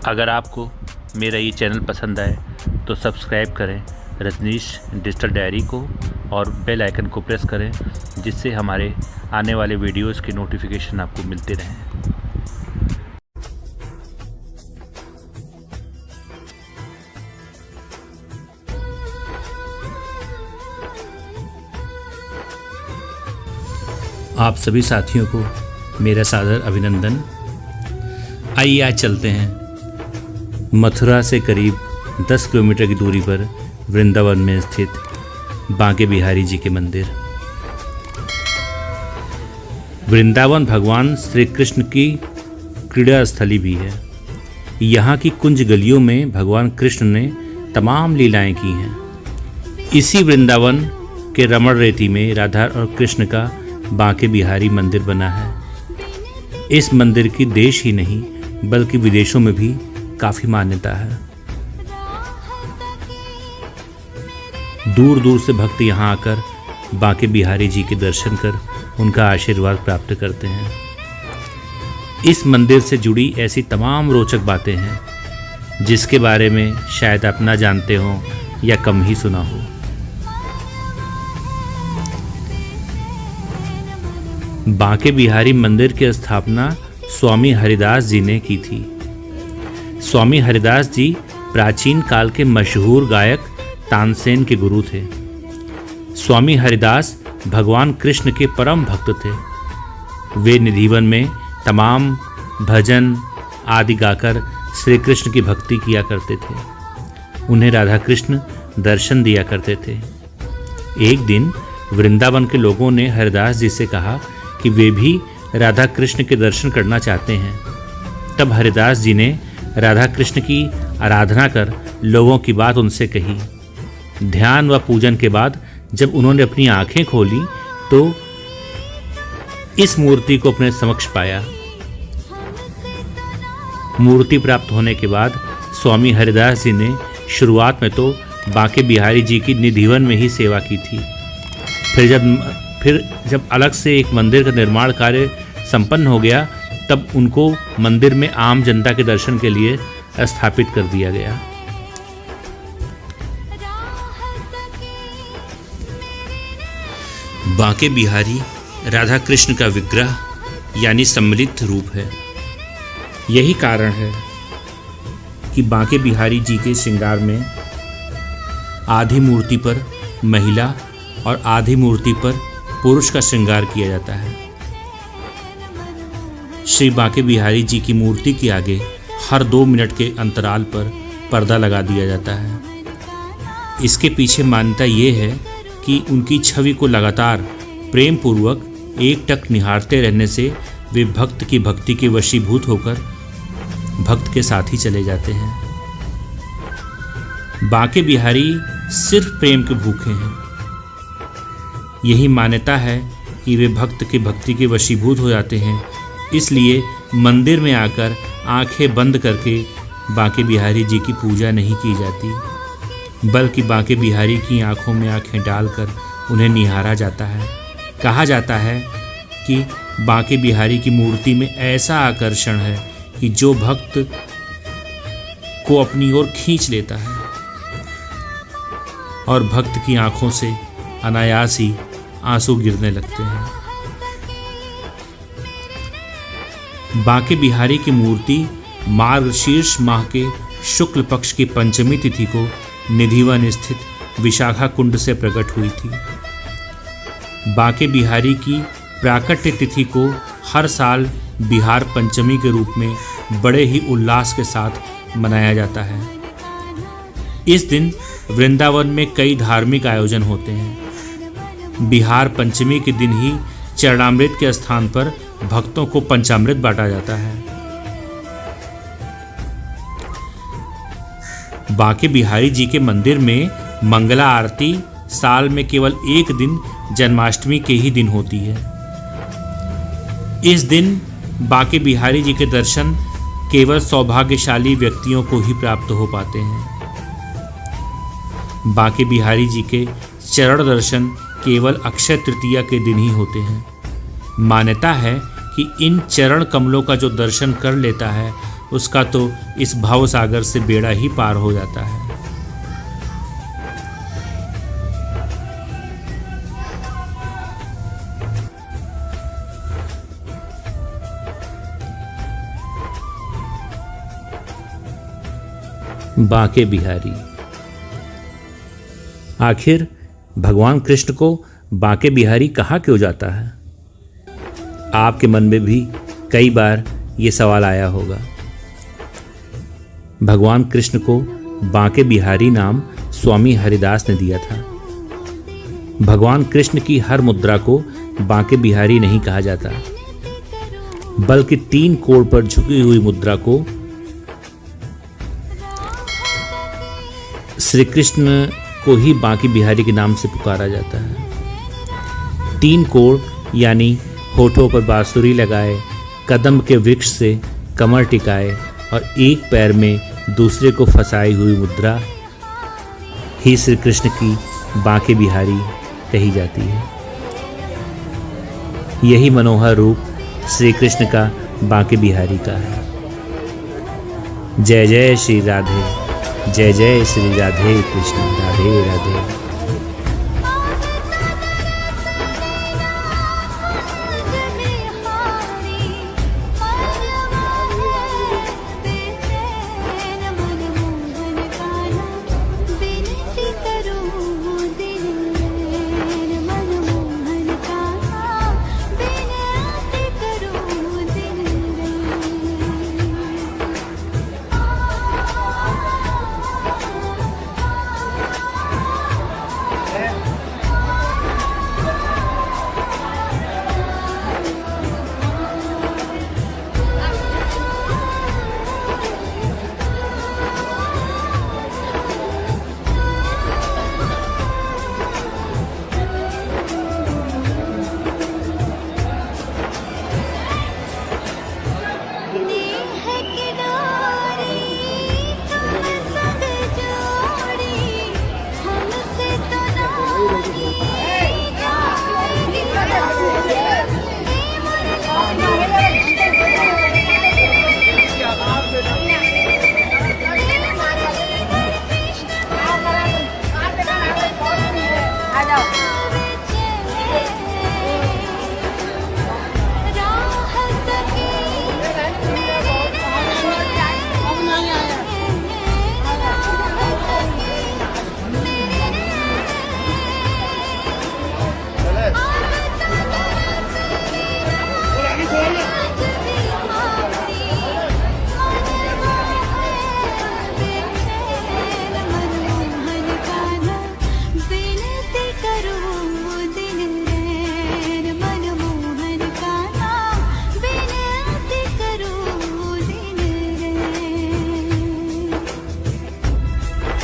अगर आपको मेरा ये चैनल पसंद आए तो सब्सक्राइब करें रजनीश डिजिटल डायरी को और बेल आइकन को प्रेस करें, जिससे हमारे आने वाले वीडियोस की नोटिफिकेशन आपको मिलते रहें। आप सभी साथियों को मेरा सादर अभिनंदन। आइए आज चलते हैं मथुरा से करीब 10 किलोमीटर की दूरी पर वृंदावन में स्थित बांके बिहारी जी के मंदिर। वृंदावन भगवान श्री कृष्ण की क्रीड़ा स्थली भी है। यहाँ की कुंज गलियों में भगवान कृष्ण ने तमाम लीलाएं की हैं। इसी वृंदावन के रमण रेती में राधा और कृष्ण का बांके बिहारी मंदिर बना है। इस मंदिर की देश ही नहीं बल्कि विदेशों में भी काफ़ी मान्यता है। दूर दूर से भक्त यहाँ आकर बांके बिहारी जी के दर्शन कर उनका आशीर्वाद प्राप्त करते हैं। इस मंदिर से जुड़ी ऐसी तमाम रोचक बातें हैं जिसके बारे में शायद आप ना जानते हो या कम ही सुना हो। बांके बिहारी मंदिर की स्थापना स्वामी हरिदास जी ने की थी। स्वामी हरिदास जी प्राचीन काल के मशहूर गायक तानसेन के गुरु थे। स्वामी हरिदास भगवान कृष्ण के परम भक्त थे। वे निधिवन में तमाम भजन आदि गाकर श्री कृष्ण की भक्ति किया करते थे। उन्हें राधा कृष्ण दर्शन दिया करते थे। एक दिन वृंदावन के लोगों ने हरिदास जी से कहा कि वे भी राधा कृष्ण के दर्शन करना चाहते हैं। तब हरिदास जी ने राधा कृष्ण की आराधना कर लोगों की बात उनसे कही। ध्यान व पूजन के बाद जब उन्होंने अपनी आंखें खोली तो इस मूर्ति को अपने समक्ष पाया। मूर्ति प्राप्त होने के बाद स्वामी हरिदास जी ने शुरुआत में तो बांके बिहारी जी की निधिवन में ही सेवा की थी। फिर जब अलग से एक मंदिर का निर्माण कार्य संपन्न हो गया तब उनको मंदिर में आम जनता के दर्शन के लिए स्थापित कर दिया गया। बांके बिहारी राधा कृष्ण का विग्रह यानी सम्मिलित रूप है। यही कारण है कि बांके बिहारी जी के श्रृंगार में आधी मूर्ति पर महिला और आधी मूर्ति पर पुरुष का श्रृंगार किया जाता है। श्री बांके बिहारी जी की मूर्ति के आगे हर 2 मिनट के अंतराल पर पर्दा लगा दिया जाता है। इसके पीछे मान्यता ये है कि उनकी छवि को लगातार प्रेम पूर्वक एकटक निहारते रहने से वे भक्त की भक्ति के वशीभूत होकर भक्त के साथ ही चले जाते हैं। बांके बिहारी सिर्फ प्रेम के भूखे हैं। यही मान्यता है कि वे भक्त की भक्ति के वशीभूत हो जाते हैं। इसलिए मंदिर में आकर आंखें बंद करके बांके बिहारी जी की पूजा नहीं की जाती, बल्कि बांके बिहारी की आंखों में आंखें डालकर उन्हें निहारा जाता है। कहा जाता है कि बांके बिहारी की मूर्ति में ऐसा आकर्षण है कि जो भक्त को अपनी ओर खींच लेता है और भक्त की आंखों से अनायास ही आंसू गिरने लगते हैं। बांके बिहारी की मूर्ति मार्गशीर्ष माह के शुक्ल पक्ष की पंचमी तिथि को निधिवन स्थित विशाखा कुंड से प्रकट हुई थी। बांके बिहारी की प्राकट्य तिथि को हर साल बिहार पंचमी के रूप में बड़े ही उल्लास के साथ मनाया जाता है। इस दिन वृंदावन में कई धार्मिक आयोजन होते हैं। बिहार पंचमी के दिन ही चरणामृत के स्थान पर भक्तों को पंचामृत बांटा जाता है। बांके बिहारी जी के मंदिर में मंगला आरती साल में केवल एक दिन जन्माष्टमी के ही दिन होती है। इस दिन बांके बिहारी जी के दर्शन केवल सौभाग्यशाली व्यक्तियों को ही प्राप्त हो पाते हैं। बांके बिहारी जी के चरण दर्शन केवल अक्षय तृतीया के दिन ही होते हैं। मान्यता है कि इन चरण कमलों का जो दर्शन कर लेता है उसका तो इस भवसागर से बेड़ा ही पार हो जाता है। बांके बिहारी। आखिर भगवान कृष्ण को बांके बिहारी कहा क्यों जाता है? आपके मन में भी कई बार ये सवाल आया होगा। भगवान कृष्ण को बांके बिहारी नाम स्वामी हरिदास ने दिया था। भगवान कृष्ण की हर मुद्रा को बांके बिहारी नहीं कहा जाता, बल्कि 3 कोण पर झुकी हुई मुद्रा को श्री कृष्ण को ही बांके बिहारी के नाम से पुकारा जाता है। 3 कोण यानी होठों पर बांसुरी लगाए, कदम के वृक्ष से कमर टिकाए और एक पैर में दूसरे को फंसाई हुई मुद्रा ही श्री कृष्ण की बांके बिहारी कही जाती है। यही मनोहर रूप श्री कृष्ण का बांके बिहारी का है। जय जय श्री राधे, जय जय श्री राधे कृष्ण, राधे राधे।